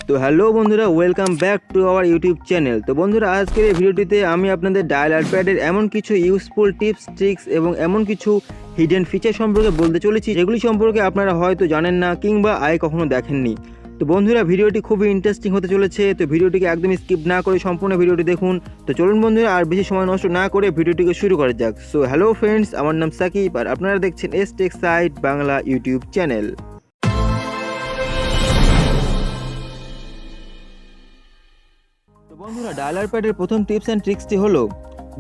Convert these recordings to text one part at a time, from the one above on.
তো হ্যালো বন্ধুরা, welcome back to our YouTube channel. তো বন্ধুরা, আজকের এই ভিডিওটিতে আমি আপনাদের ডায়ালার প্যাডের এমন কিছু ইউজফুল টিপস, ট্রিক্স এবং এমন কিছু হিডেন ফিচার সম্পর্কে বলতে চলেছি যেগুলি সম্পর্কে আপনারা হয়তো জানেন না কিংবা আগে কখনো দেখেননি। তো বন্ধুরা, ভিডিওটি খুবই ইন্টারেস্টিং হতে চলেছে, তো ভিডিওটিকে একদম স্কিপ না করে সম্পূর্ণ ভিডিওটি দেখুন। তো চলুন বন্ধুরা, আর বেশি সময় নষ্ট না করে ভিডিওটিকে শুরু করা যাক। সো হ্যালো ফ্রেন্ডস, আমার নাম সাকিব আর আপনারা দেখছেন স্টেকসাইড বাংলা ইউটিউব চ্যানেল। বন্ধুরা, ডায়ালার প্যাডের প্রথম টিপস অ্যান্ড ট্রিক্সটি হলো,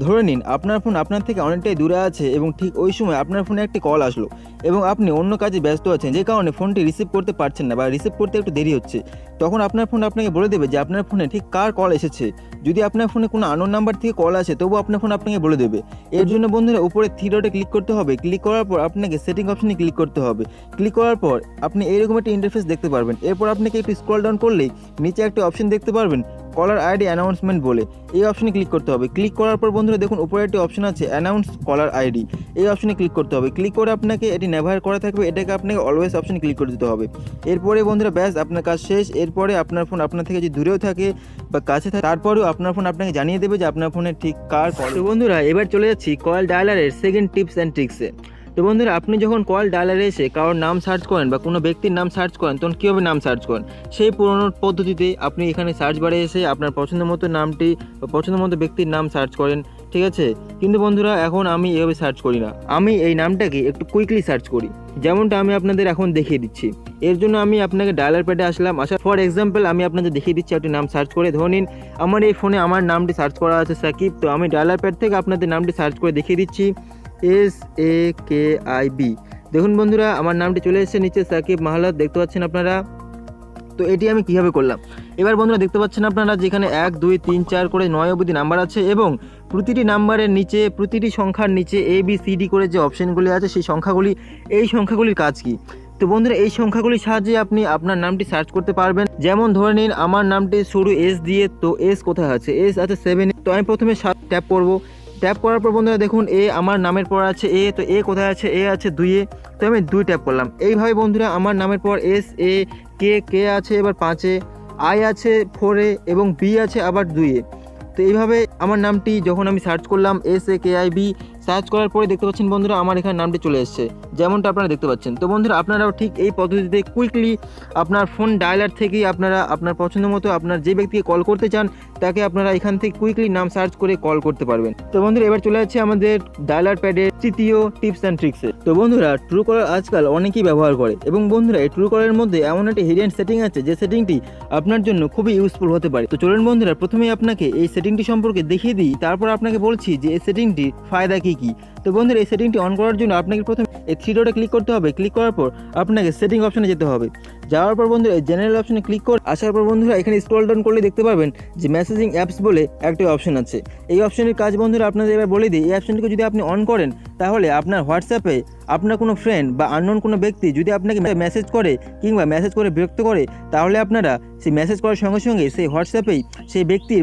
ধরে নিন আপনার ফোন আপনার থেকে অনেকটাই দূরে আছে এবং ঠিক ওই সময় আপনার ফোনে একটি কল আসলো এবং আপনি অন্য কাজে ব্যস্ত আছেন, যে কারণে ফোনটি রিসিভ করতে পারছেন না বা রিসিভ করতে একটু দেরি হচ্ছে। তখন আপনার ফোন আপনাকে বলে দেবে যে আপনার ফোনে ঠিক কার কল এসেছে। যদি আপনার ফোনে কোনো আননোন নাম্বার থেকে কল আসে তবু আপনার ফোন আপনাকে বলে দেবে। এর জন্য বন্ধুরা, উপরে থ্রি ডটে ক্লিক করতে হবে। ক্লিক করার পর আপনাকে সেটিং অপশনে ক্লিক করতে হবে। ক্লিক করার পর আপনি এইরকম একটি ইন্টারফেস দেখতে পারবেন। এরপর আপনাকে একটু স্ক্রল ডাউন করলেই নিচে একটা অপশন দেখতে পারবেন, কলার আইডি অ্যানাউন্সমেন্ট বলে। এই অপশনে ক্লিক করতে হবে। ক্লিক করার পর বন্ধুরা দেখুন উপরে একটি অপশন আছে অ্যানাউন্স কলার আইডি। এই অপশনে ক্লিক করতে হবে। ক্লিক করে আপনাকে এটি নেভার করা থাকবে, এটাকে আপনাকে অলওয়েজ অপশনে ক্লিক করে দিতে হবে। এরপরে বন্ধুরা ব্যাস আপনার কাজ শেষ। এরপরে আপনার ফোন আপনার থেকে যদি দূরেও থাকে বা কাছে থাকে, তারপরেও আপনার ফোন আপনাকে জানিয়ে দেবে যে আপনার ফোনে ঠিক কার কল। তো বন্ধুরা, এবার চলে যাচ্ছি কল ডায়ালারের সেকেন্ড টিপস অ্যান্ড ট্রিক্সে। তো বন্ধুরা, আপনি যখন কল ডায়ালারে এসে কারোর নাম সার্চ করেন বা কোনো ব্যক্তির নাম সার্চ করেন, তখন কীভাবে নাম সার্চ করেন? সেই পুরোনো পদ্ধতিতে আপনি এখানে সার্চ বারে এসে আপনার পছন্দ মতো নামটি বা পছন্দ মতো ব্যক্তির নাম সার্চ করেন, ঠিক আছে? কিন্তু বন্ধুরা, এখন আমি এভাবে সার্চ করি না। আমি এই নামটাকে একটু কুইকলি সার্চ করি, যেমনটা আমি আপনাদের এখন দেখিয়ে দিচ্ছি। এর জন্য আমি আপনাকে ডায়ালার প্যাডে আসলাম। ফর এক্সাম্পল আমি আপনাদের দেখিয়ে দিচ্ছি একটি নাম সার্চ করে। ধরে নিন আমার এই ফোনে আমার নামটি সার্চ করা আছে সাকিব। তো আমি ডায়ালার প্যাড থেকে আপনাদের নামটি সার্চ করে দেখিয়ে দিচ্ছি, SAKIB। দেখুন বন্ধুরা, আমার নামটি চলে এসেছে নিচে, সাকিব মাহালাত, দেখতে পাচ্ছেন আপনারা। তো এটি আমি কিভাবে করলাম এবার বন্ধুরা দেখতে পাচ্ছেন আপনারা, যেখানে 1 2 3 4 করে 9 অবধি নাম্বার আছে এবং প্রতিটি নাম্বারের নিচে, প্রতিটি সংখ্যার নিচে ABCD করে যে অপশনগুলি আছে সেই সংখ্যাগুলি, এই সংখ্যাগুলির কাজ কি? তো বন্ধুরা, এই সংখ্যাগুলির সাহায্যে আপনি আপনার নামটি সার্চ করতে পারবেন। যেমন ধরে নিন আমার নামটি শুরু S দিয়ে, তো S কোথায় আছে? S আছে 7। তো আমি প্রথমে 7 ট্যাপ করব। ট্যাপ করার পর বন্ধুরা দেখুন আমার নামের পর আছে A, তো A কোথায় আছে? A আছে 2-এ, তো আমি 2 ট্যাপ করলাম। এইভাবে বন্ধুরা আমার নামের পর SAK আছে এবার 5-এ, I আছে 4-এ এবং B আছে আবার 2-এ। তো এইভাবে আমার নামটি যখন আমি সার্চ করলাম SAKIB, সার্চ করার পরে দেখতে পাচ্ছেন বন্ধুরা আমার এখানে নামটি চলে এসেছে, যেমনটা আপনারা দেখতে পাচ্ছেন। তো বন্ধুরা, আপনারাও ঠিক এই পদ্ধতিতে কুইকলি আপনার ফোন ডায়ালার থেকেই আপনারা আপনার পছন্দ মতো আপনার যে ব্যক্তিকে কল করতে চান তাকে আপনারা এখান থেকে কুইকলি নাম সার্চ করে কল করতে পারবেন। তো বন্ধুরা, এবার চলে যাচ্ছে আমাদের ডায়ালার প্যাডের তৃতীয় টিপস অ্যান্ড ট্রিক্সে। তো বন্ধুরা, ট্রু কলার আজকাল অনেকেই ব্যবহার করে এবং বন্ধুরা এই ট্রু কলারের মধ্যে এমন একটি হিডেন সেটিং আছে যে সেটিংটি আপনার জন্য খুবই ইউজফুল হতে পারে। তো চলুন বন্ধুরা, প্রথমেই আপনাকে এই সেটিংটি সম্পর্কে দেখিয়ে দিই, তারপর আপনাকে বলছি যে এই সেটিংটির ফায়দা কী কী। তো বন্ধুরা, এই সেটিংটি অন করার জন্য আপনাকে প্রথমে এই থ্রি ডটে ক্লিক করতে হবে। ক্লিক করার পর আপনাকে সেটিং অপশনে যেতে হবে। যাওয়ার পর বন্ধুরা জেনারেল অপশনে ক্লিক করে আসার পর বন্ধুরা এখানে স্ক্রল ডাউন করলে দেখতে পারবেন যে মেসেজিং অ্যাপস বলে একটা অপশন আছে। এই অপশনের কাজ বন্ধুরা আপনাদের এবার বলে দিই। এই অপশনটিকে যদি আপনি অন করেন তাহলে আপনার হোয়াটসঅ্যাপে আপনার কোনো ফ্রেন্ড বা আননোন কোনো ব্যক্তি যদি আপনাকে মেসেজ করে কিংবা মেসেজ করে বিরক্ত করে, তাহলে আপনারা সেই মেসেজ করার সঙ্গে সঙ্গে সেই হোয়াটসঅ্যাপেই সেই ব্যক্তির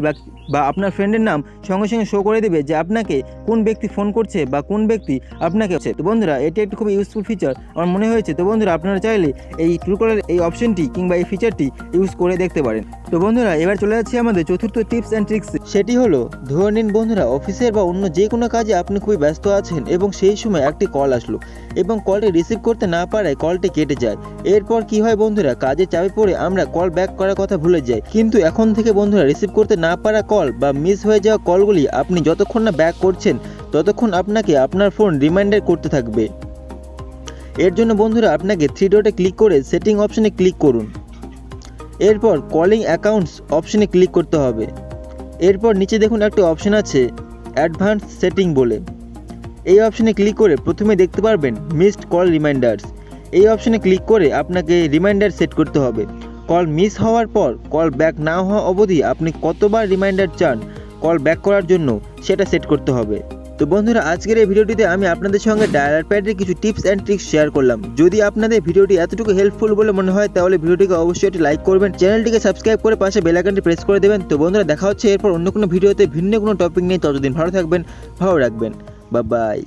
বা আপনার ফ্রেন্ডের নাম সঙ্গে সঙ্গে শো করে দেবে যে আপনাকে কোন ব্যক্তি ফোন করছে বা কোন ব্যক্তি আপনাকে আছে। তো বন্ধুরা, এটি একটি খুব ইউজফুল ফিচার আমার মনে হয়েছে। তো বন্ধুরা, আপনারা চাইলে এই ট্রু কলার এই অপশনটি কিংবা এই ফিচারটি ইউজ করে দেখতে পারেন। তো বন্ধুরা, এবার চলে যাচ্ছে আমাদের চতুর্থ টিপস অ্যান্ড ট্রিক্স। সেটি হলো, ধরে নিন বন্ধুরা অফিসের বা অন্য যে কোনো কাজে আপনি খুবই ব্যস্ত আছেন এবং সেই সময় একটি কল আসলো এবং কলটি রিসিভ করতে না পারায় কলটি কেটে যায়। এরপর কি হয় বন্ধুরা, কাজে চাপে পড়ে আমরা কল ব্যাক করার কথা ভুলে যাই। কিন্তু এখন থেকে বন্ধুরা রিসিভ করতে না পারা কল বা মিস হয়ে যাওয়া কলগুলি আপনি যতক্ষণ না ব্যাক করছেন ততক্ষণ আপনাকে আপনার ফোন রিমাইন্ডার করতে থাকবে। এর জন্য বন্ধুরা আপনাকে থ্রি ডটে ক্লিক করে সেটিং অপশনে ক্লিক করুন। এরপর কলিং অ্যাকাউন্টস অপশনে ক্লিক করতে হবে। এরপর নিচে দেখুন একটা অপশন আছে অ্যাডভান্স সেটিং বলে। এই অপশনে ক্লিক করে প্রথমে দেখতে পারবেন মিসড কল রিমাইন্ডার্স। এই অপশনে ক্লিক করে আপনাকে রিমাইন্ডার সেট করতে হবে। কল মিস হওয়ার পর কল ব্যাক না হওয়া অবধি আপনি কতবার রিমাইন্ডার চান কল ব্যাক করার জন্য সেটা সেট করতে হবে। তো বন্ধুরা, আজকের এই ভিডিওটিতে আমি আপনাদের সঙ্গে ডায়ালার প্যাডের কিছু টিপস অ্যান্ড ট্রিক্স শেয়ার করলাম। যদি আপনাদের ভিডিওটি এতটুকু হেল্পফুল বলে মনে হয় তাহলে ভিডিওটিকে অবশ্যই একটি লাইক করবেন, চ্যানেলটিকে সাবস্ক্রাইব করে পাশে বেল আইকনটি প্রেস করে দেবেন। তো বন্ধুরা, দেখা হচ্ছে এরপর অন্য কোনো ভিডিওতে ভিন্ন কোনো টপিক নিয়ে। ততদিন ভালো থাকবেন, ভালো রাখবেন, বাই বাই।